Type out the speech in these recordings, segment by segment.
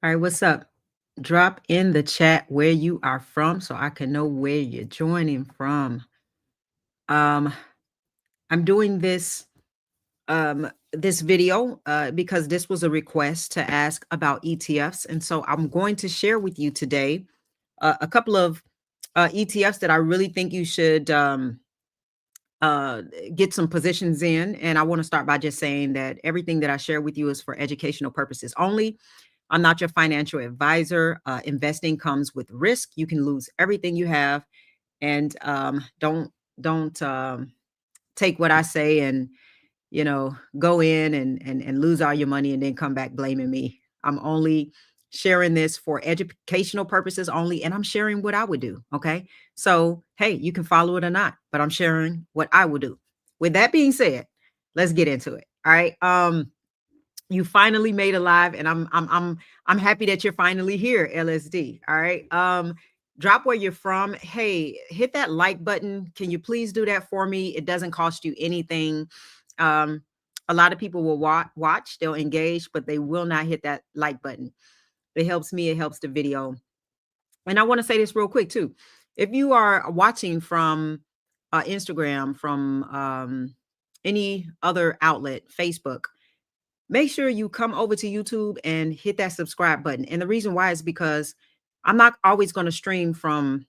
All right, what's up? Drop in the chat where you are from so I can know where you're joining from. Um, I'm doing this video because this was a request to ask about ETFs, and so I'm going to share with you today a couple of ETFs that I really think you should uh, get some positions in. And I want to start by just saying that everything that I share with you is for educational purposes only. I'm not your financial advisor. Investing comes with risk. You can lose everything you have, and don't take what I say and go in and lose all your money and then come back blaming me. I'm only sharing this for educational purposes only, and I'm sharing what I would do. Okay. So, hey, you can follow it or not, but I'm sharing what I would do. With that being said, let's get into it. All right. You finally made it live, and I'm happy that you're finally here, LSD. All right. Drop where you're from. Hey, hit that like button. Can you please do that for me? It doesn't cost you anything. um, a lot of people will watch, they'll engage, but they will not hit that like button. It helps me, it helps the video. And I want to say this real quick too. If you are watching from Instagram, from any other outlet, Facebook, make sure you come over to YouTube and hit that subscribe button. And the reason why is because I'm not always going to stream from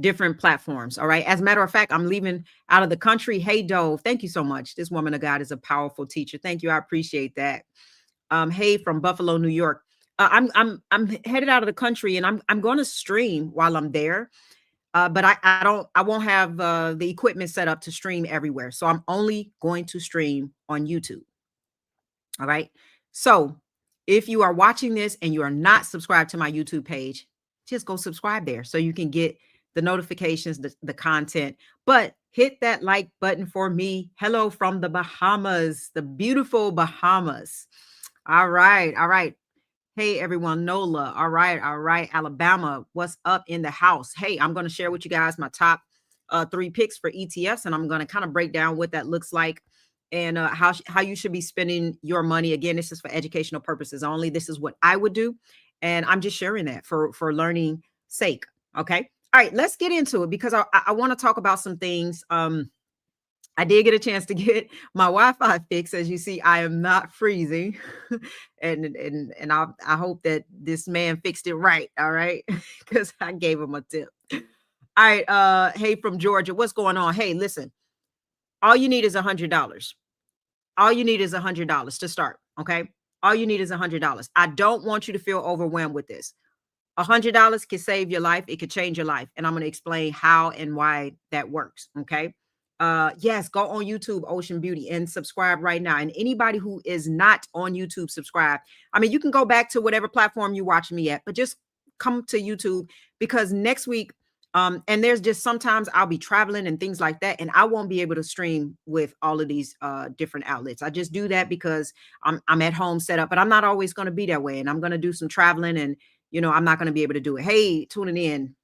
different platforms. All right. As a matter of fact, I'm leaving out of the country. Hey, Dove, thank you so much. This woman of God is a powerful teacher. Thank you. I appreciate that. Hey, from Buffalo, New York. I'm headed out of the country, and I'm going to stream while I'm there. But I won't have the equipment set up to stream everywhere. So I'm only going to stream on YouTube. All right. So if you are watching this and you are not subscribed to my YouTube page, just go subscribe there so you can get the notifications, the content. But hit that like button for me. Hello from the Bahamas, the beautiful Bahamas. All right. All right. Hey, everyone. NOLA. All right. All right. Alabama. What's up in the house? Hey, I'm going to share with you guys my top 3 picks for ETFs, and I'm going to kind of break down what that looks like and how you should be spending your money. Again, this is for educational purposes only. This is what I would do, and I'm just sharing that for learning sake. Okay. All right, let's get into it because I want to talk about some things. I did get a chance to get my Wi-Fi fixed. As you see, I am not freezing, and I hope that this man fixed it right. All right, because I gave him a tip. All right, hey from Georgia, what's going on? Hey, listen, all you need is $100. All you need is $100 to start. Okay, all you need is $100. I don't want you to feel overwhelmed with this. $100 can save your life. It could change your life, and I'm going to explain how and why that works. Okay. Yes, go on YouTube, Ocean Beauty, and subscribe right now. And anybody who is not on YouTube, subscribe. I mean, you can go back to whatever platform you're watching me at, but just come to YouTube, because next week, and there's just sometimes I'll be traveling and things like that, and I won't be able to stream with all of these different outlets. I just do that because I'm at home set up, but I'm not always going to be that way, and I'm going to do some traveling, and I'm not going to be able to do it. Hey, tuning in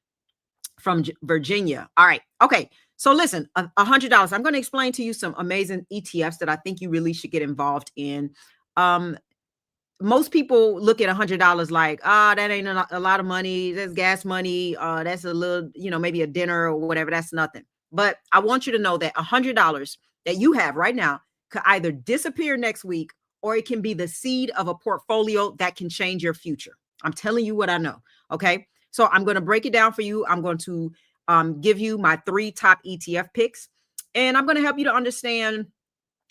from Virginia. All right. Okay. So listen, $100. I'm going to explain to you some amazing ETFs that I think you really should get involved in. Most people look at $100 like, that ain't a lot of money. That's gas money. That's a little, maybe a dinner or whatever. That's nothing. But I want you to know that $100 that you have right now could either disappear next week, or it can be the seed of a portfolio that can change your future. I'm telling you what I know. Okay. So I'm going to break it down for you. I'm going to give you my 3 top ETF picks, and I'm going to help you to understand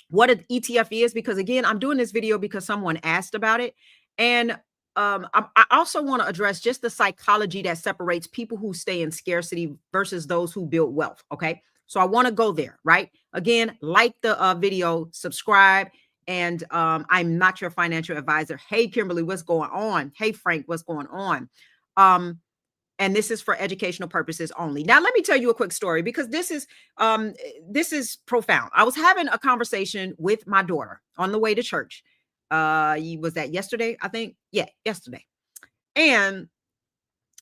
what an ETF is, because again, I'm doing this video because someone asked about it. And I also want to address just the psychology that separates people who stay in scarcity versus those who build wealth. Okay. So I want to go there, right? Again, like the video, subscribe, and I'm not your financial advisor. Hey, Kimberly, what's going on? Hey, Frank, what's going on? And this is for educational purposes only. Now, let me tell you a quick story, because this is profound. I was having a conversation with my daughter on the way to church. Was that yesterday? I think. Yeah, yesterday. And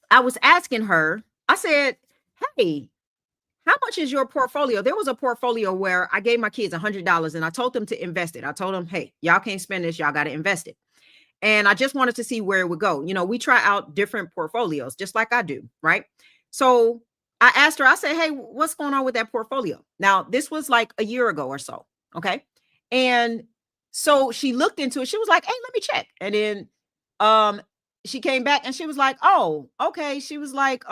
I was asking her, I said, hey, how much is your portfolio? There was a portfolio where I gave my kids $100 and I told them to invest it. I told them, hey, y'all can't spend this. Y'all got to invest it. And I just wanted to see where it would go. You know, we try out different portfolios, just like I do, right? So I asked her, I said, hey, what's going on with that portfolio? Now, this was like a year ago or so. Okay. And so she looked into it. She was like, hey, let me check. And then she came back and she was like, oh, okay. She was like,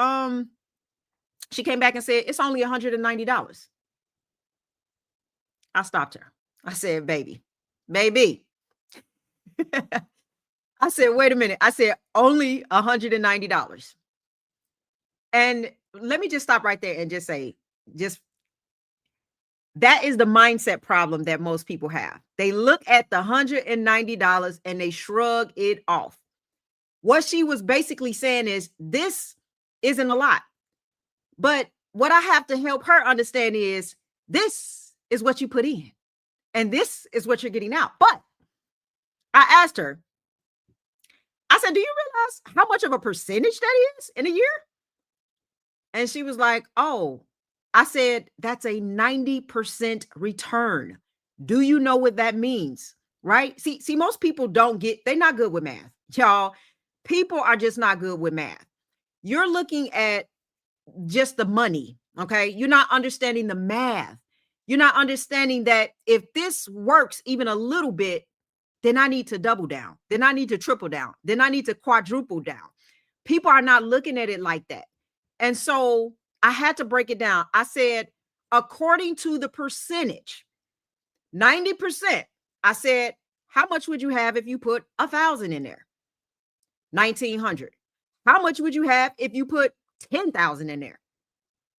she came back and said, it's only $190. I stopped her. I said, baby. I said, wait a minute. I said, only $190. And let me just stop right there and just say, just that is the mindset problem that most people have. They look at the $190 and they shrug it off. What she was basically saying is, this isn't a lot. But what I have to help her understand is, this is what you put in, and this is what you're getting out. But I asked her, I said, do you realize how much of a percentage that is in a year? And she was like, oh, I said, that's a 90% return. Do you know what that means? Right? See, most people don't get, they're not good with math. Y'all, people are just not good with math. You're looking at just the money. Okay. You're not understanding the math. You're not understanding that if this works even a little bit, then I need to double down. Then I need to triple down. Then I need to quadruple down. People are not looking at it like that. And so I had to break it down. I said, according to the percentage, 90%, I said, how much would you have if you put 1,000 in there? 1,900. How much would you have if you put 10,000 in there?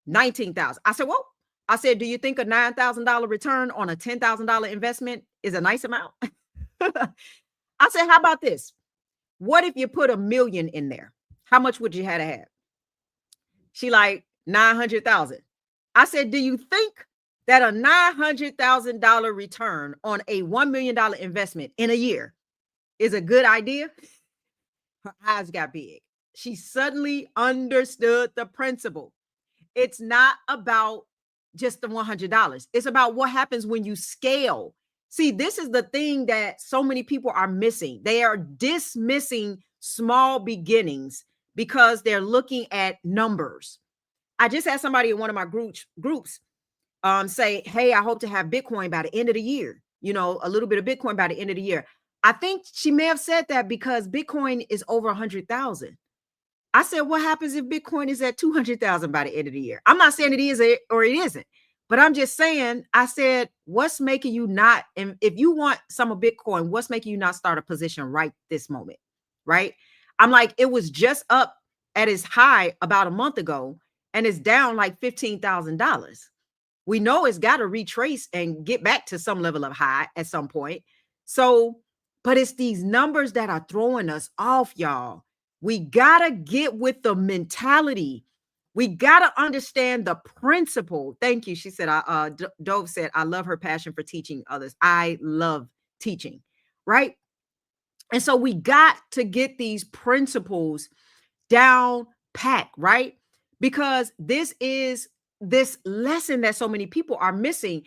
19,000. I said, well, I said, do you think a $9,000 return on a $10,000 investment is a nice amount? I said, how about this? What if you put 1 million in there? How much would you have to have? She like 900,000. I said, do you think that a $900,000 return on a $1 million investment in a year is a good idea? Her eyes got big. She suddenly understood the principle. It's not about just the $100. It's about what happens when you scale. See, this is the thing that so many people are missing. They are dismissing small beginnings because they're looking at numbers. I just had somebody in one of my groups say, hey, I hope to have Bitcoin by the end of the year. You know, a little bit of Bitcoin by the end of the year. I think she may have said that because Bitcoin is over 100,000. I said, what happens if Bitcoin is at 200,000 by the end of the year? I'm not saying it is or it isn't, but I'm just saying, I said, what's making you not, and if you want some of Bitcoin, what's making you not start a position right this moment? Right? I'm like, it was just up at its high about a month ago, and it's down like $15,000. We know it's got to retrace and get back to some level of high at some point. So, but it's these numbers that are throwing us off, y'all. We got to get with the mentality. We got to understand the principle. Thank you. She said, Dove said, I love her passion for teaching others. I love teaching, right? And so we got to get these principles down pat, right? Because this is this lesson that so many people are missing.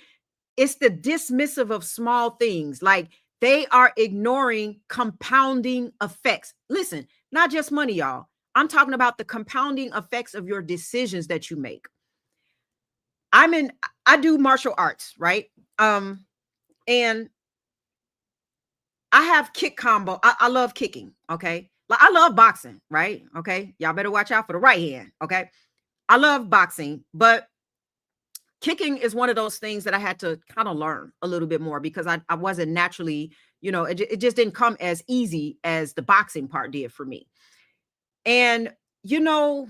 It's the dismissive of small things. Like they are ignoring compounding effects. Listen, not just money, y'all. I'm talking about the compounding effects of your decisions that you make. I do martial arts, right? And I have kick combo. I love kicking. Okay. Like I love boxing, right? Okay. Y'all better watch out for the right hand. Okay. I love boxing, but kicking is one of those things that I had to kind of learn a little bit more because I wasn't naturally, you know, it just didn't come as easy as the boxing part did for me. And, you know,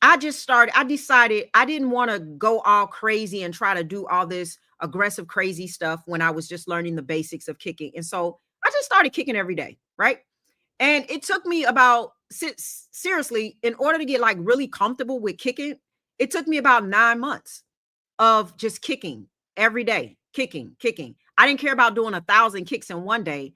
I decided I didn't want to go all crazy and try to do all this aggressive, crazy stuff when I was just learning the basics of kicking. And so I just started kicking every day. Right. And it took me about, seriously, in order to get like really comfortable with kicking, it took me about 9 months of just kicking every day, kicking. I didn't care about doing 1,000 kicks in one day.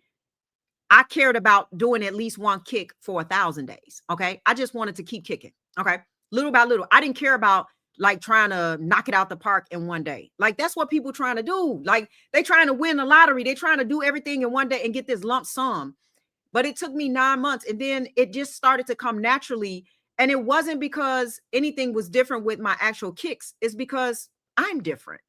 I cared about doing at least one kick for 1,000 days. Okay. I just wanted to keep kicking. Okay. Little by little. I didn't care about like trying to knock it out the park in one day. Like that's what people trying to do. Like they trying to win the lottery. They trying to do everything in one day and get this lump sum. But it took me 9 months, and then it just started to come naturally. And it wasn't because anything was different with my actual kicks. It's because I'm different.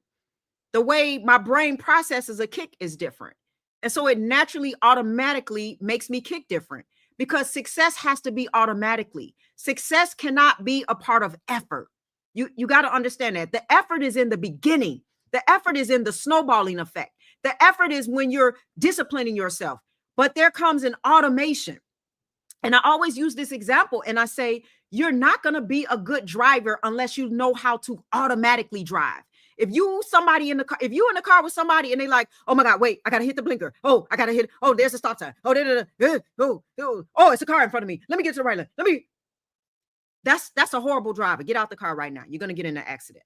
The way my brain processes a kick is different. And so it naturally automatically makes me kick different, because success has to be automatically. Success cannot be a part of effort. You got to understand that the effort is in the beginning. The effort is in the snowballing effect. The effort is when you're disciplining yourself. But there comes an automation. And I always use this example, and I say, you're not going to be a good driver unless you know how to automatically drive. If you somebody in the car, if you in the car with somebody and they like, oh my God, wait, I gotta hit the blinker. Oh, I gotta hit. Oh, there's a stop sign. Oh, oh, it's a car in front of me. Let me get to the right lane. That's a horrible driver. Get out the car right now. You're gonna get in an accident.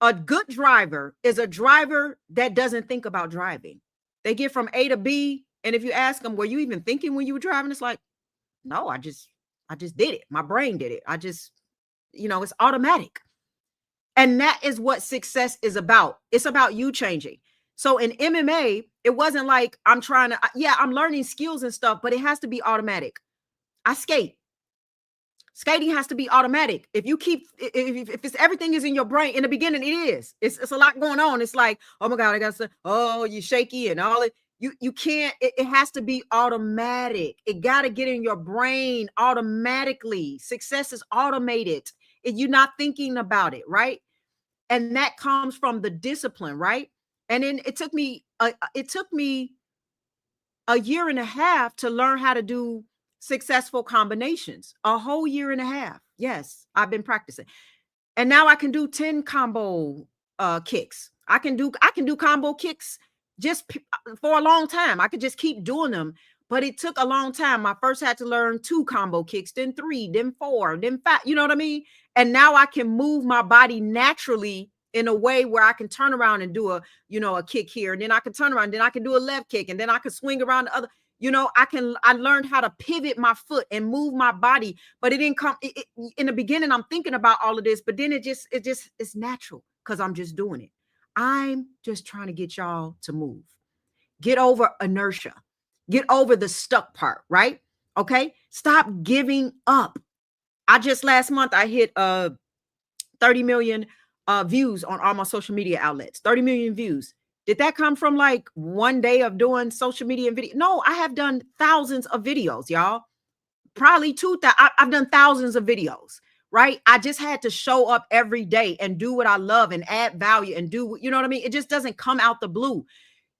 A good driver is a driver that doesn't think about driving. They get from A to B, and if you ask them, were you even thinking when you were driving? It's like, no, I just did it. My brain did it. It's automatic. And that is what success is about. It's about you changing. So in MMA, it wasn't like I'm learning skills and stuff, but it has to be automatic. I skate. Skating has to be automatic. If it's everything is in your brain, in the beginning, it is. It's a lot going on. It's like, oh my God, I got to, oh, you're shaky and all it. You can't, it has to be automatic. It got to get in your brain automatically. Success is automated. You're not thinking about it, right? And that comes from the discipline, right? And then it took me a year and a half to learn how to do successful combinations. A whole year and a half. Yes, I've been practicing. And now I can do 10 combo kicks. I can do combo kicks just for a long time. I could just keep doing them. But it took a long time. I first had to learn 2 combo kicks, then 3, then 4, then 5. You know what I mean? And now I can move my body naturally in a way where I can turn around and do a kick here. And then I can turn around, then I can do a left kick, and then I can swing around the other. I learned how to pivot my foot and move my body, but it didn't come in the beginning. I'm thinking about all of this, but then it's natural because I'm just doing it. I'm just trying to get y'all to move. Get over inertia. Get over the stuck part, right? Okay. Stop giving up. Last month, I hit 30 million views on all my social media outlets, 30 million views. Did that come from like one day of doing social media and video? No, I have done thousands of videos, y'all. Probably 2,000. I've done thousands of videos, right? I just had to show up every day and do what I love and add value and do, you know what I mean? It just doesn't come out the blue.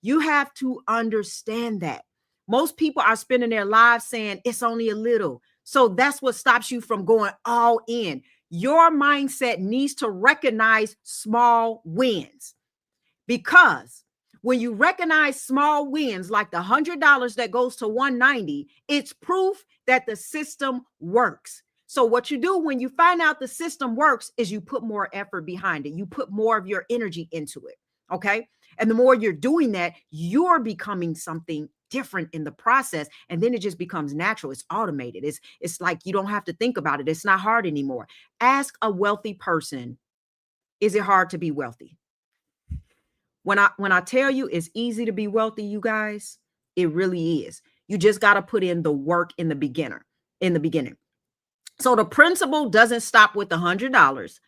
You have to understand that. Most people are spending their lives saying it's only a little. So that's what stops you from going all in. Your mindset needs to recognize small wins, because when you recognize small wins, like the $100 that goes to 190, it's proof that the system works. So what you do when you find out the system works is you put more effort behind it. You put more of your energy into it. Okay. And the more you're doing that, you're becoming something different in the process. And then it just becomes natural. It's automated. It's like you don't have to think about it. It's not hard anymore. Ask a wealthy person, is it hard to be wealthy? When I tell you it's easy to be wealthy, you guys, it really is. You just got to put in the work in the beginning. So the principle doesn't stop with the $100.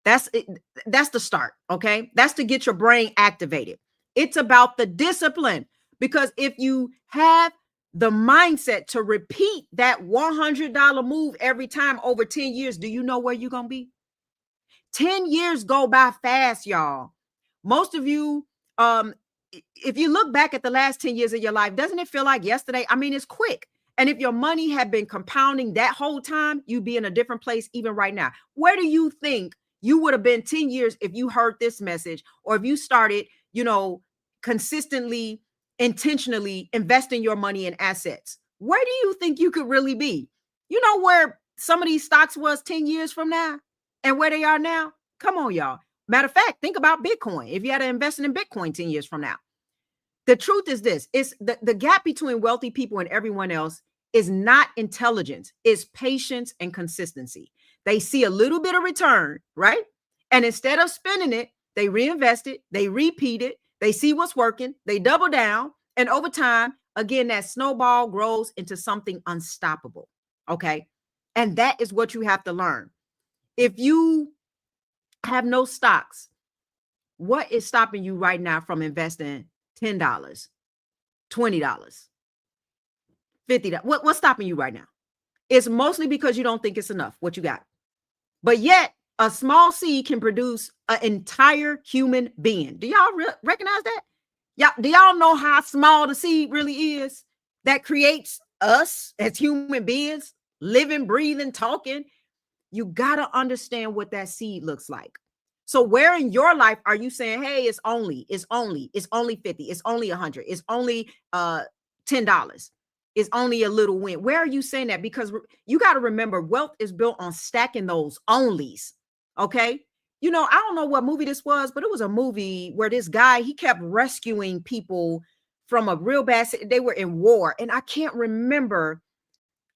That's it. That's the start. Okay. That's to get your brain activated. It's about the discipline, because if you have the mindset to repeat that $100 move every time over 10 years, do you know where you're going to be? 10 years go by fast, y'all. Most of you, if you look back at the last 10 years of your life, doesn't it feel like yesterday? I mean, it's quick. And if your money had been compounding that whole time, you'd be in a different place even right now. Where do you think you would have been 10 years if you heard this message, or if you started, consistently, intentionally investing your money in assets? Where do you think you could really be? You know where some of these stocks was 10 years from now and where they are now? Come on, y'all. Matter of fact, think about Bitcoin. If you had to invest in Bitcoin 10 years from now. The truth is this, it's the gap between wealthy people and everyone else is not intelligence, it's patience and consistency. They see a little bit of return, right? And instead of spending it, they reinvest it, they repeat it, they see what's working, they double down, and over time, again, that snowball grows into something unstoppable. Okay. And that is what you have to learn. If you have no stocks, what is stopping you right now from investing $10, $20, $50? What's stopping you right now? It's mostly because you don't think it's enough, what you got. But yet, a small seed can produce an entire human being. Do y'all recognize that? Do y'all know how small the seed really is that creates us as human beings, living, breathing, talking? You got to understand what that seed looks like. So where in your life are you saying, hey, it's only 50, it's only 100, it's only $10, it's only a little win? Where are you saying that? Because you got to remember, wealth is built on stacking those onlys. Okay. I don't know what movie this was, but it was a movie where this guy, he kept rescuing people from a real bad, they were in war. And I can't remember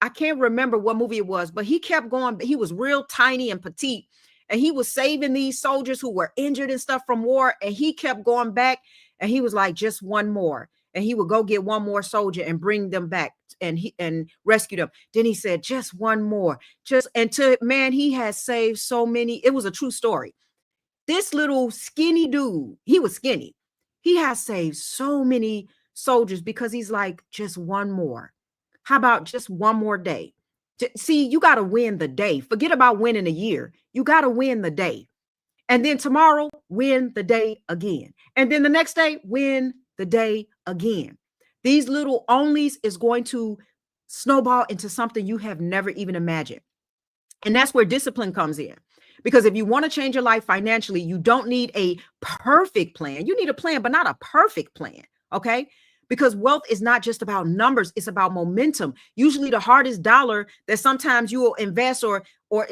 what movie it was, but he kept going. He was real tiny and petite, and he was saving these soldiers who were injured and stuff from war. And he kept going back, and he was like, just one more. And he would go get one more soldier and bring them back and rescue them. Then he said, just one more, man, he has saved so many. It was a true story. This little skinny dude, he was skinny. He has saved so many soldiers because he's like, just one more. How about just one more day? See, you got to win the day. Forget about winning a year. You got to win the day. And then tomorrow, win the day again. And then the next day, win the day again. These little onlys is going to snowball into something you have never even imagined. And that's where discipline comes in. Because if you want to change your life financially, you don't need a perfect plan. You need a plan, but not a perfect plan. Okay. Because wealth is not just about numbers, it's about momentum. Usually the hardest dollar that sometimes you will invest, or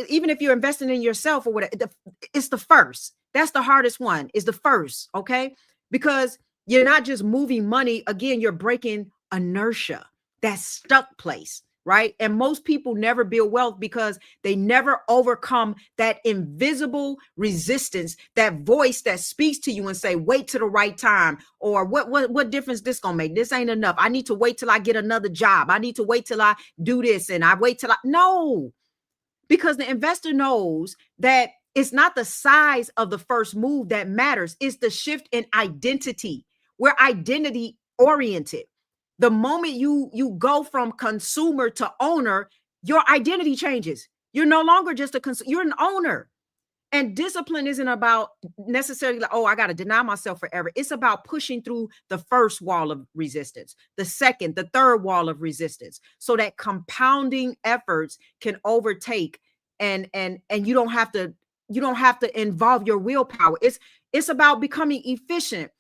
even if you're investing in yourself or whatever, it's the first. That's the hardest one, is the first, okay? Because you're not just moving money. Again, you're breaking inertia, that stuck place, right? And most people never build wealth because they never overcome that invisible resistance, that voice that speaks to you and say, wait till the right time, or what difference this gonna make? This ain't enough. I need to wait till I get another job. I need to wait till I do this, and I wait till no, because the investor knows that it's not the size of the first move that matters. It's the shift in identity. We're identity oriented. The moment you go from consumer to owner, your identity changes. You're no longer just a consumer, you're an owner. And discipline isn't about necessarily like, oh, I got to deny myself forever. It's about pushing through the first wall of resistance, the second, the third wall of resistance, so that compounding efforts can overtake, and you don't have to involve your willpower. It's about becoming efficient.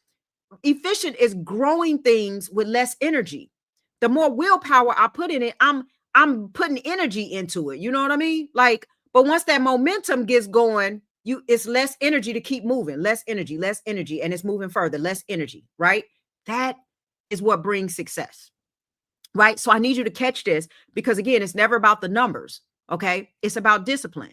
Efficient is growing things with less energy. The more willpower I put in it, I'm putting energy into it. You know what I mean? Like, but once that momentum gets going, it's less energy to keep moving, less energy, and it's moving further, less energy, right? That is what brings success, right? So I need you to catch this, because again, it's never about the numbers, okay? It's about discipline.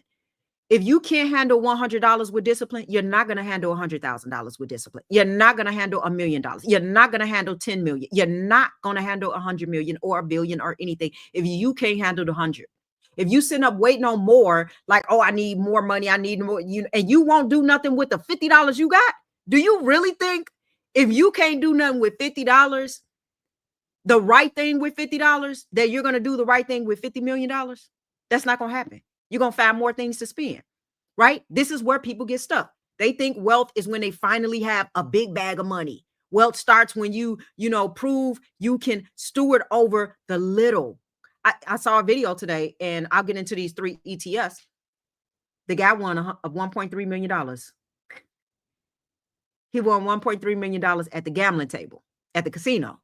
If you can't handle $100 with discipline, you're not going to handle $100,000 with discipline. You're not going to handle $1 million. You're not going to handle 10 million. You're not going to handle 100 million or a billion or anything if you can't handle the 100. If you sitting up waiting on more, like, oh, I need more money, I need more, and you won't do nothing with the $50 you got, do you really think if you can't do nothing with $50, the right thing with $50, that you're going to do the right thing with $50 million? That's not going to happen. You're going to find more things to spend, right? This is where people get stuck. They think wealth is when they finally have a big bag of money. Wealth starts when you prove you can steward over the little. I saw a video today, and I'll get into these 3 ETFs. The guy won $1.3 million. He won $1.3 million at the gambling table, at the casino.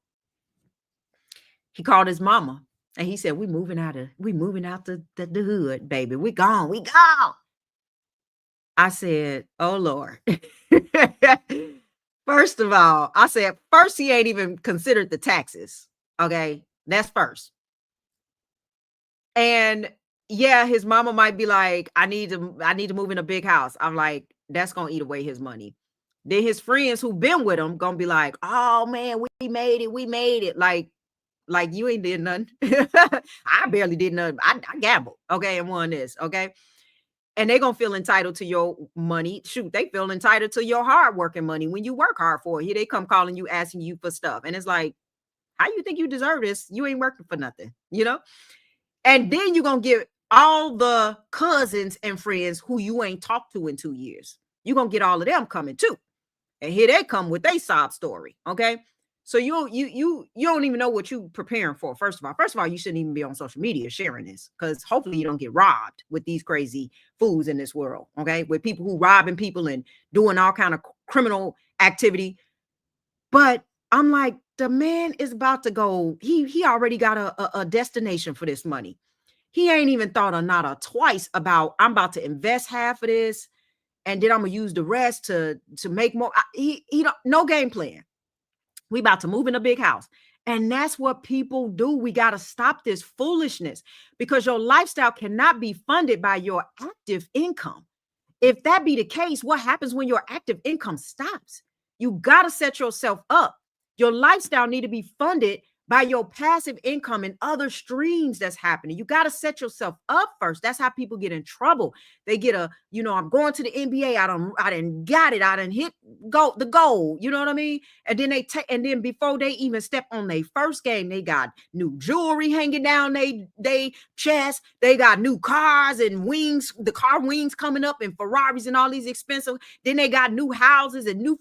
He called his mama. And he said, we moving out the hood, baby. We gone. I said, oh, Lord. First of all, I said, first, he ain't even considered the taxes. Okay. That's first. And yeah, his mama might be like, I need to move in a big house. I'm like, that's going to eat away his money. Then his friends who've been with him going to be like, oh man, we made it. Like, Like you ain't did nothing. I barely did nothing. I gambled, okay, and won this, okay? And they're gonna feel entitled to your money. Shoot, they feel entitled to your hard working money when you work hard for it. Here they come calling you, asking you for stuff. And it's like, how you think you deserve this? You ain't working for nothing, you know? And then you're gonna get all the cousins and friends who you ain't talked to in 2 years. You're gonna get all of them coming too. And here they come with their sob story. Okay. So you don't even know what you preparing for. First of all, you shouldn't even be on social media sharing this, because hopefully you don't get robbed with these crazy fools in this world. Okay, with people who robbing people and doing all kind of criminal activity. But I'm like, the man is about to go. He already got a destination for this money. He ain't even thought a not a twice about, I'm about to invest half of this, and then I'm gonna use the rest to make more. He don't, no game plan. We about to move in a big house. And that's what people do. We got to stop this foolishness, because your lifestyle cannot be funded by your active income. If that be the case, what happens when your active income stops? You got to set yourself up. Your lifestyle need to be funded by your passive income and other streams that's happening. You got to set yourself up first. That's how people get in trouble. They get I'm going to the NBA. I done got it. I done hit the goal. You know what I mean? And then and then before they even step on their first game, they got new jewelry hanging down they chest. They got new cars and wings, the car wings coming up, and Ferraris and all these expensive. Then they got new houses and new.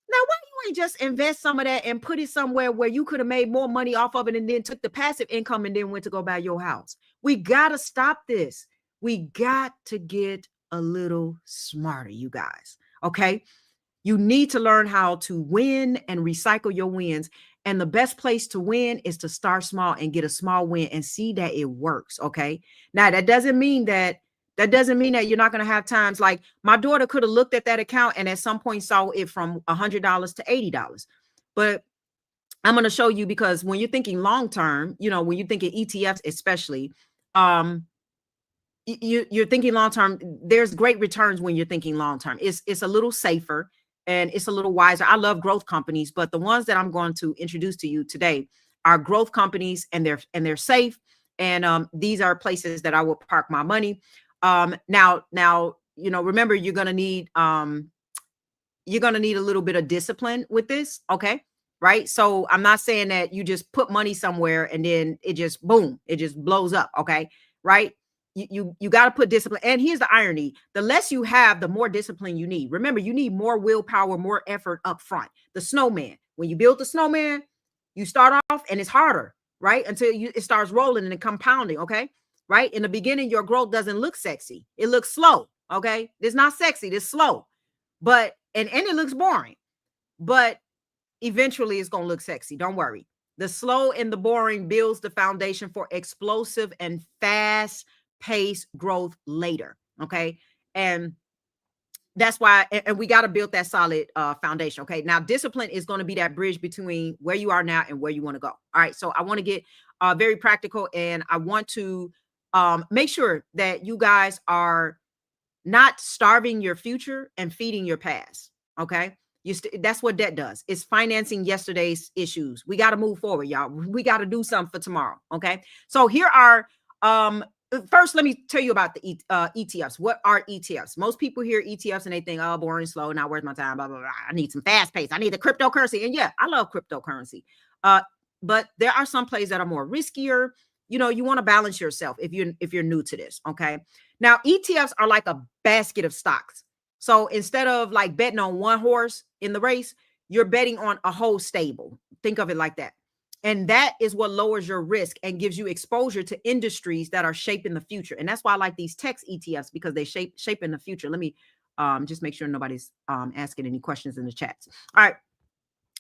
Now, why you ain't just invest some of that and put it somewhere where you could have made more money off of it, and then took the passive income and then went to go buy your house? We got to stop this. We got to get a little smarter, you guys. Okay. You need to learn how to win and recycle your wins. And the best place to win is to start small and get a small win and see that it works. Okay. Now, that doesn't mean that you're not going to have times like my daughter could have looked at that account and at some point saw it from $100 to $80. But I'm going to show you, because when you're thinking long term, when you're thinking ETFs, especially, you're thinking long term. There's great returns when you're thinking long term. It's a little safer and it's a little wiser. I love growth companies, but the ones that I'm going to introduce to you today are growth companies, and they're safe. And these are places that I will park my money. Now, remember, you're going to need a little bit of discipline with this. Okay. Right. So I'm not saying that you just put money somewhere and then it just, boom, it just blows up. Okay. Right. You got to put discipline. And here's the irony: the less you have, the more discipline you need. Remember, you need more willpower, more effort up front. The snowman, when you build the snowman, you start off and it's harder, right? Until it starts rolling and compounding. Okay. Right. In the beginning, your growth doesn't look sexy. It looks slow. Okay. It's not sexy. It's slow, but, and it looks boring, but eventually it's going to look sexy. Don't worry. The slow and the boring builds the foundation for explosive and fast pace growth later. Okay. And that's why, and we got to build that solid foundation. Okay. Now, discipline is going to be that bridge between where you are now and where you want to go. All right. So I want to get very practical, and I want to make sure that you guys are not starving your future and feeding your past. Okay. That's what debt does. It's financing yesterday's issues. We got to move forward, y'all. We got to do something for tomorrow. Okay. So here are, first, let me tell you about the ETFs. What are ETFs? Most people hear ETFs and they think, oh, boring, slow, not worth my time, blah, blah, blah. I need some fast pace. I need the cryptocurrency. And yeah, I love cryptocurrency. But there are some plays that are more riskier. You want to balance yourself if you're new to this. Okay. Now, ETFs are like a basket of stocks. So instead of like betting on one horse in the race, you're betting on a whole stable. Think of it like that. And that is what lowers your risk and gives you exposure to industries that are shaping the future. And that's why I like these tech ETFs, because they shape in the future. Let me just make sure nobody's asking any questions in the chats. All right.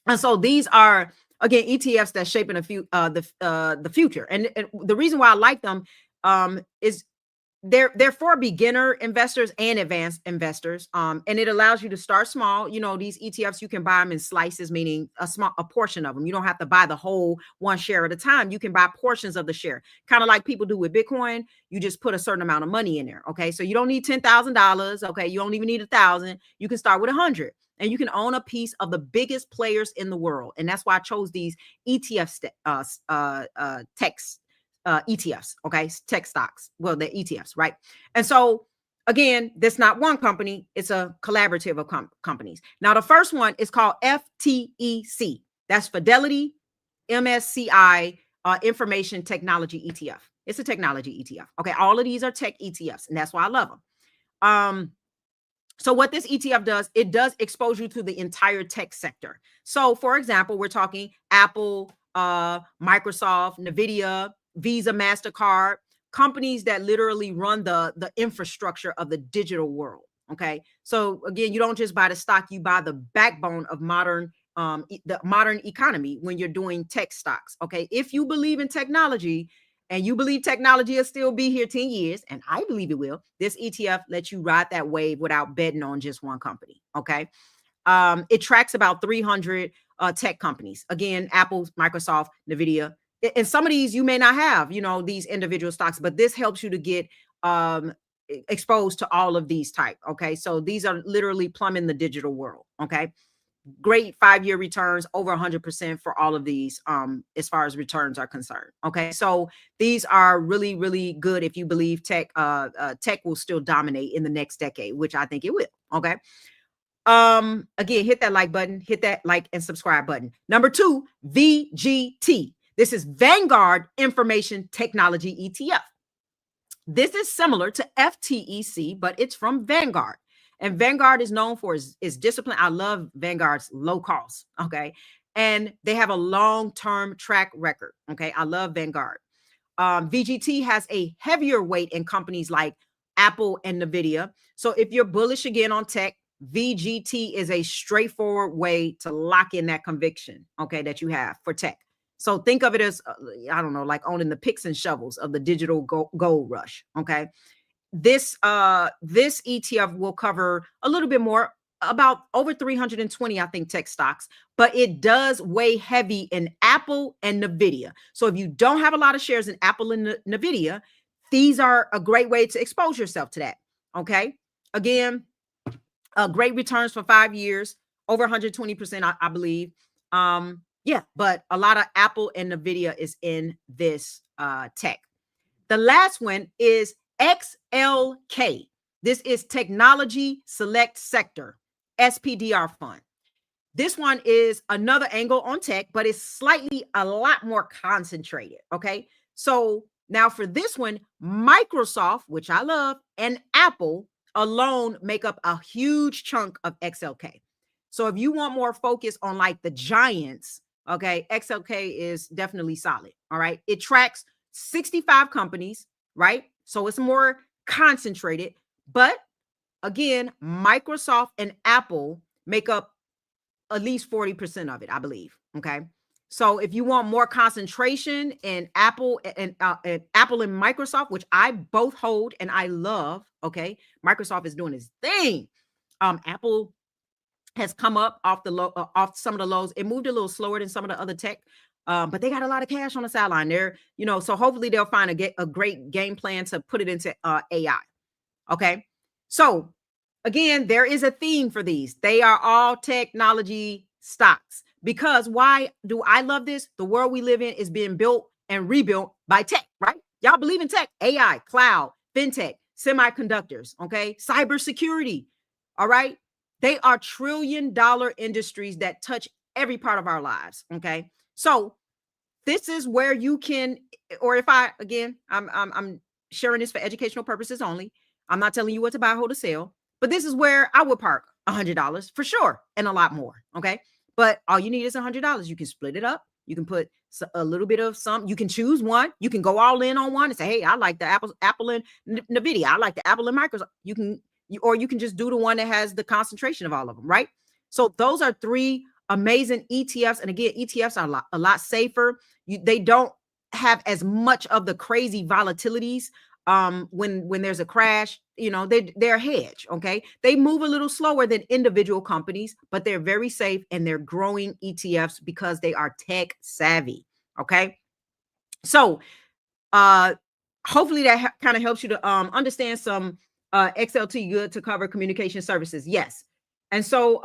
And so these are, again, ETFs that shape in the future. And the reason why I like them is they're for beginner investors and advanced investors. And it allows you to start small. These ETFs, you can buy them in slices, meaning a portion of them. You don't have to buy the whole one share at a time. You can buy portions of the share, kind of like people do with Bitcoin. You just put a certain amount of money in there. Okay. So you don't need $10,000. Okay. You don't even need 1,000. You can start with 100. and you can own a piece of the biggest players in the world. And that's why I chose these ETF ETFs, okay, tech stocks. Well, they're ETFs, right? And so again, that's not one company, it's a collaborative of companies. Now, the first one is called FTEC. That's Fidelity MSCI Information Technology ETF. It's a technology ETF. Okay, all of these are tech ETFs, and that's why I love them. So what this ETF does, it does expose you to the entire tech sector. So for example, we're talking Apple, Microsoft, Nvidia, Visa, Mastercard, companies that literally run the infrastructure of the digital world. Okay. So again, you don't just buy the stock, you buy the backbone of the modern economy when you're doing tech stocks. Okay. If you believe in technology, and you believe technology will still be here 10 years, and I believe it will, this ETF lets you ride that wave without betting on just one company, okay? It tracks about 300 tech companies. Again, Apple, Microsoft, Nvidia. And some of these you may not have, these individual stocks, but this helps you to get exposed to all of these type, okay? So these are literally plumbing the digital world, okay? Great 5-year returns, over 100% for all of these as far as returns are concerned. Okay, so these are really, really good if you believe tech will still dominate in the next decade, which I think it will. Okay. Again, hit that like button, hit that like and subscribe button. Number 2, VGT. This is Vanguard Information Technology ETF. This is similar to FTEC, but it's from Vanguard. And Vanguard is known for its discipline. I love Vanguard's low cost. Okay. And they have a long-term track record. Okay. I love Vanguard. VGT has a heavier weight in companies like Apple and Nvidia. So if you're bullish again on tech, VGT is a straightforward way to lock in that conviction, okay, that you have for tech. So think of it as, I don't know, like owning the picks and shovels of the digital gold rush. Okay. This ETF will cover a little bit more, about over 320, I think, tech stocks, but it does weigh heavy in Apple and Nvidia. So if you don't have a lot of shares in Apple and Nvidia, these are a great way to expose yourself to that. Okay. Again, great returns for 5 years, over 120%, I believe. Yeah, but a lot of Apple and Nvidia is in this tech. The last one is XLK. This is Technology Select Sector, SPDR Fund. This one is another angle on tech, but it's a lot more concentrated. Okay. So now for this one, Microsoft, which I love, and Apple alone make up a huge chunk of XLK. So if you want more focus on like the giants, okay, XLK is definitely solid. All right. It tracks 65 companies, right? So it's more concentrated. But again, Microsoft and Apple make up at least 40% of it, I believe. Okay. So if you want more concentration in Apple and Microsoft, which I both hold and I love, okay, Microsoft is doing its thing. Apple has come up off some of the lows. It moved a little slower than some of the other tech, but they got a lot of cash on the sideline there. So hopefully they'll find a great game plan to put it into AI. Okay, so again, there is a theme for these. They are all technology stocks. Because why do I love this? The world we live in is being built and rebuilt by tech, right? Y'all believe in tech, AI, cloud, fintech, semiconductors, okay? Cybersecurity, all right? They are trillion-dollar industries that touch every part of our lives, okay? So this is where you can, or if I'm sharing this for educational purposes only. I'm not telling you what to buy, hold, or sell, but this is where I would park $100 for sure, and a lot more, okay? But all you need is $100. You can split it up. You can put a little bit of some. You can choose one. You can go all in on one and say, "Hey, I like the Apple and Nvidia. I like the Apple and Microsoft." Or you can just do the one that has the concentration of all of them, right? So those are 3 amazing ETFs. And again, ETFs are a lot safer. They don't have as much of the crazy volatilities. When there's a crash, they're a hedge. Okay. They move a little slower than individual companies, but they're very safe and they're growing ETFs because they are tech savvy. Okay. So, hopefully that kind of helps you to understand some XLT good to cover communication services. Yes. And so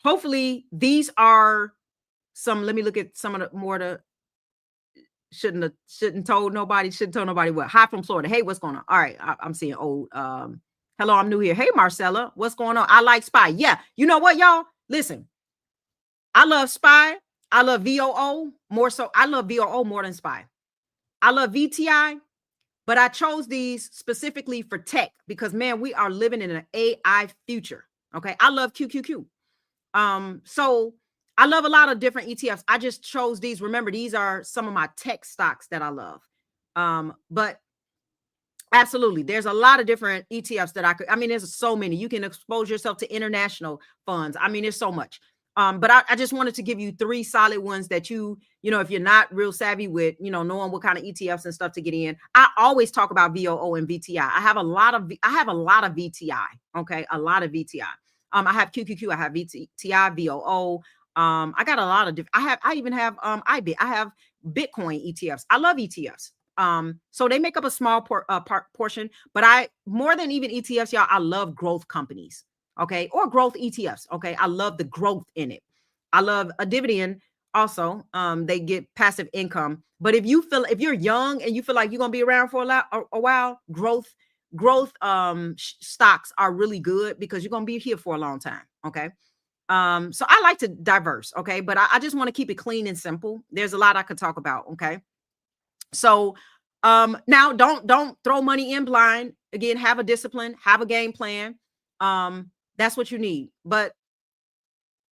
hopefully these are some, let me look at some of the more the shouldn't told nobody what. Hi from Florida. Hey, what's going on? All right, I'm seeing old hello, I'm new here. Hey Marcella, what's going on? I like SPY. Yeah, you know what, y'all? Listen, I love SPY. I love VOO more so. I love VOO more than SPY. I love VTI, but I chose these specifically for tech because man, we are living in an AI future. Okay. I love QQQ. So I love a lot of different ETFs. I just chose these. Remember, these are some of my tech stocks that I love. But absolutely, there's a lot of different ETFs that I mean, there's so many. You can expose yourself to international funds. I mean, there's so much. But I just wanted to give you 3 solid ones that you know, if you're not real savvy with, you know, knowing what kind of ETFs and stuff to get in. I always talk about VOO and VTI. I have a lot of VTI. Okay, a lot of VTI. I have QQQ, I have VTI, VOO. I got a lot of different. I even have IBIT. I have Bitcoin ETFs. I love ETFs. So they make up a small portion, but I more than even ETFs, y'all, I love growth companies. Okay, or growth ETFs. Okay, I love the growth in it. I love a dividend also. They get passive income. But if you're young and you feel like you're gonna be around for a while, growth stocks are really good because you're gonna be here for a long time. Okay. So I like to diverse, okay, but I just want to keep it clean and simple. There's a lot I could talk about. Okay. So now don't throw money in blind. Again, have a discipline, have a game plan. That's what you need. But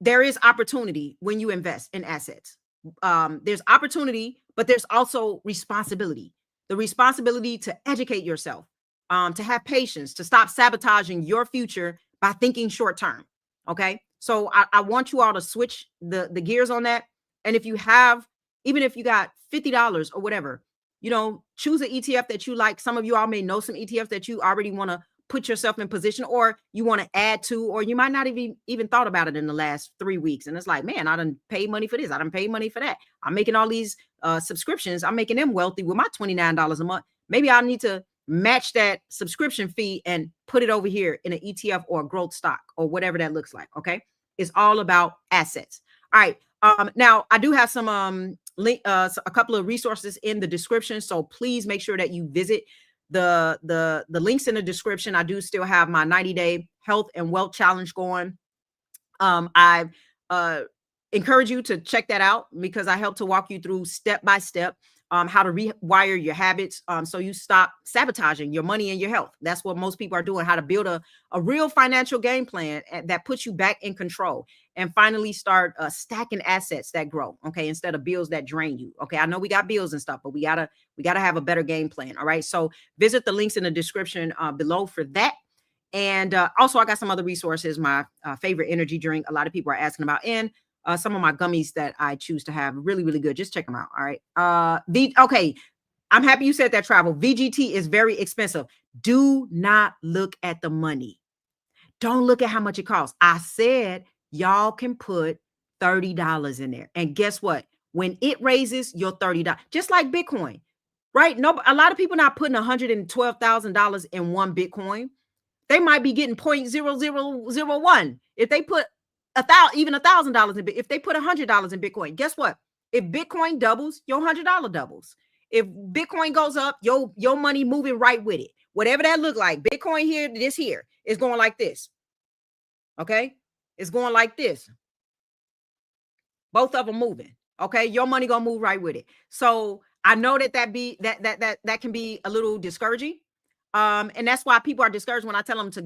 there is opportunity when you invest in assets. There's opportunity, but there's also responsibility. The responsibility to educate yourself, to have patience, to stop sabotaging your future by thinking short term. Okay. So I want you all to switch the gears on that. And if you have, even if you got $50 or whatever, you know, choose an ETF that you like. Some of you all may know some ETFs that you already want to put yourself in position, or you want to add to, or you might not even thought about it in the last 3 weeks. And it's like, man, I done paid money for this. I done paid money for that. I'm making all these subscriptions. I'm making them wealthy with my $29 a month. Maybe I need to match that subscription fee and put it over here in an ETF or a growth stock or whatever that looks like. Okay. It's all about assets. All right. Now I do have some a couple of resources in the description. So please make sure that you visit the links in the description. I do still have my 90-day health and wealth challenge going. I encourage you to check that out because I help to walk you through step by step how to rewire your habits so you stop sabotaging your money and your health. That's what most people are doing, how to build a real financial game plan that puts you back in control, and finally start stacking assets that grow, okay, instead of bills that drain you. Okay, I know we got bills and stuff, but we gotta have a better game plan. All right, so visit the links in the description below for that. And also I got some other resources, my favorite energy drink a lot of people are asking about, and some of my gummies that I choose to have, really, really good. Just check them out. All right. Okay. I'm happy you said that, Travel. VGT is very expensive. Do not look at the money. Don't look at how much it costs. I said y'all can put $30 in there. And guess what? When it raises your $30, just like Bitcoin, right? No, a lot of people not putting $112,000 in one Bitcoin. They might be getting 0.0001. If they put even $1,000 in, if they put $100 in Bitcoin, guess what? If Bitcoin doubles, your $100 doubles. If Bitcoin goes up, your money moving right with it. Whatever that look like, Bitcoin here, this here is going like this. Okay, it's going like this. Both of them moving. Okay, your money gonna move right with it. So I know that that can be a little discouraging. And that's why people are discouraged when I tell them to,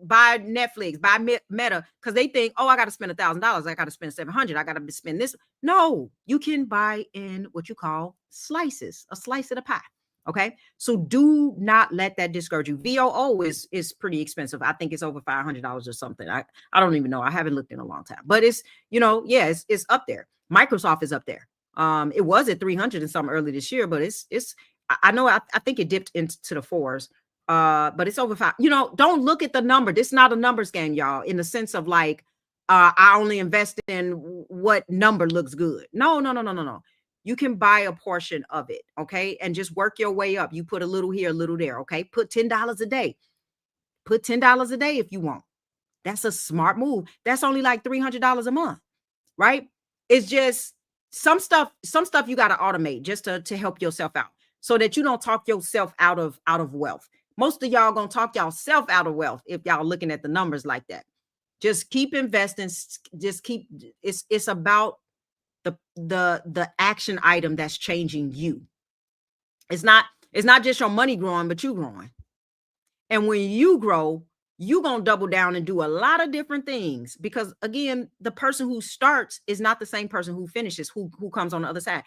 buy Netflix, buy Meta, because they think, oh, I got to spend $1,000. I got to spend 700. I got to spend this. No, you can buy in what you call slices, a slice of the pie. Okay. So do not let that discourage you. VOO is pretty expensive. I think it's over $500 or something. I don't even know. I haven't looked in a long time, but it's, it's up there. Microsoft is up there. It was at 300 and something early this year, but it's I know I think it dipped into the 4s, but it's over 5. Don't look at the number. This is not a numbers game, y'all, in the sense of like, I only invest in what number looks good. No. You can buy a portion of it, okay? And just work your way up. You put a little here, a little there, okay? Put $10 a day. Put $10 a day if you want. That's a smart move. That's only like $300 a month, right? It's just some stuff you got to automate just to help yourself out so that you don't talk yourself out of wealth. Most of y'all gonna talk yourself out of wealth if y'all looking at the numbers like that. Just keep investing. Just keep. It's about the action item that's changing you. It's not just your money growing, but you growing. And when you grow, you're going to double down and do a lot of different things, because again, the person who starts is not the same person who finishes, who comes on the other side.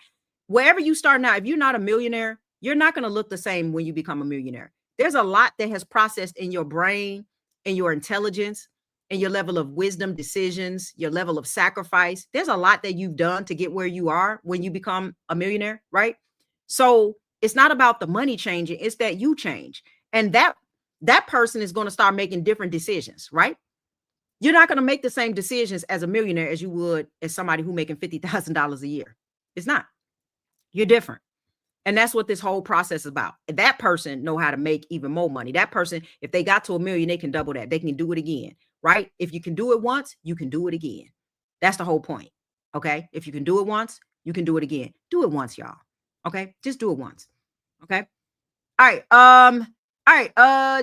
Wherever you start now, if you're not a millionaire, you're not going to look the same when you become a millionaire. There's a lot that has processed in your brain and your intelligence and your level of wisdom, decisions, your level of sacrifice. There's a lot that you've done to get where you are when you become a millionaire, right? So it's not about the money changing, it's that you change. And that person is going to start making different decisions, right? You're not going to make the same decisions as a millionaire as you would as somebody who making $50,000 a year. It's not. You're different. And that's what this whole process is about. That person know how to make even more money. That person, if they got to $1 million, they can double that. They can do it again, right? If you can do it once, you can do it again. That's the whole point. Okay. If you can do it once, you can do it again. Do it once, y'all. Okay. Just do it once. Okay. All right.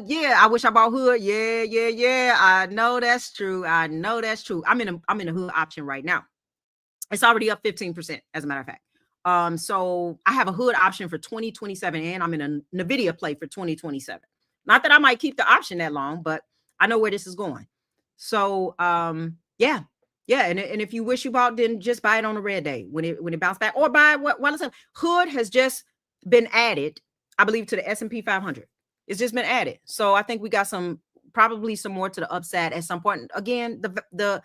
Yeah, I wish I bought hood. Yeah. I know that's true. I'm in a hood option right now. It's already up 15%, as a matter of fact. So I have a hood option for 2027, and I'm in a Nvidia play for 2027. Not that I might keep the option that long, but I know where this is going. So yeah. And if you wish you bought, then just buy it on a red day when it bounced back, or buy what while it's up. Hood has just been added, I believe, to the S&P 500. It's just been added. So I think we got probably some more to the upside at some point. Again, the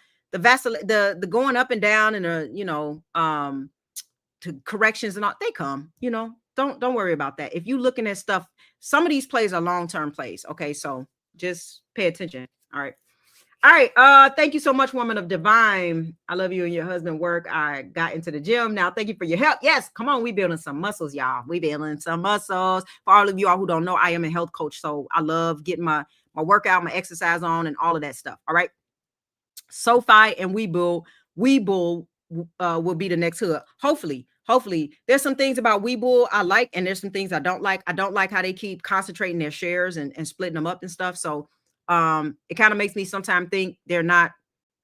going up and down and to corrections and all, they come, don't worry about that. If you looking at stuff, some of these plays are long-term plays. Okay. So just pay attention. All right. Thank you so much, woman of divine. I love you and your husband work. I got into the gym now. Thank you for your help. Yes, come on. We building some muscles, y'all. We building some muscles. For all of you all who don't know, I am a health coach. So I love getting my workout, my exercise on, and all of that stuff. All right. SoFi and Webull will be the next hood. Hopefully. There's some things about Webull I like, and there's some things I don't like. I don't like how they keep concentrating their shares and splitting them up and stuff. So it kind of makes me sometimes think they're not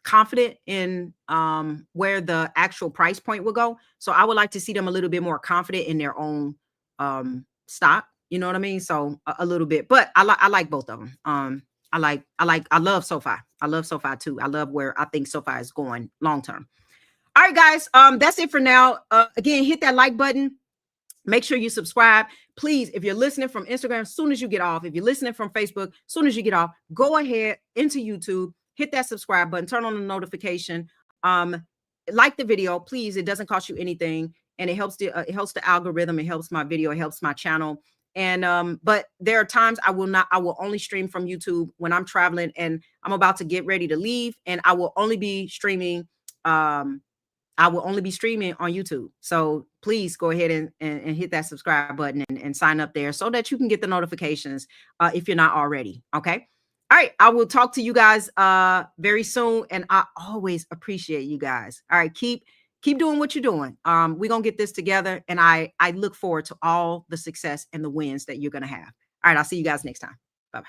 confident in where the actual price point will go. So I would like to see them a little bit more confident in their own stock. You know what I mean? So a little bit, but I like both of them. I love SoFi. I love SoFi too. I love where I think SoFi is going long term. All right, guys. That's it for now. Again, hit that like button. Make sure you subscribe. Please, if you're listening from Instagram, as soon as you get off, if you're listening from Facebook, as soon as you get off, go ahead into YouTube, hit that subscribe button, turn on the notification. Like the video, please. It doesn't cost you anything, and it helps the algorithm. It helps my video. It helps my channel. And but there are times I will only stream from YouTube when I'm traveling and I'm about to get ready to leave, and I will only be streaming. I will only be streaming on YouTube. So please go ahead and hit that subscribe button and sign up there so that you can get the notifications if you're not already. Okay. All right. I will talk to you guys very soon. And I always appreciate you guys. All right. Keep doing what you're doing. We're going to get this together. And I look forward to all the success and the wins that you're going to have. All right. I'll see you guys next time. Bye-bye.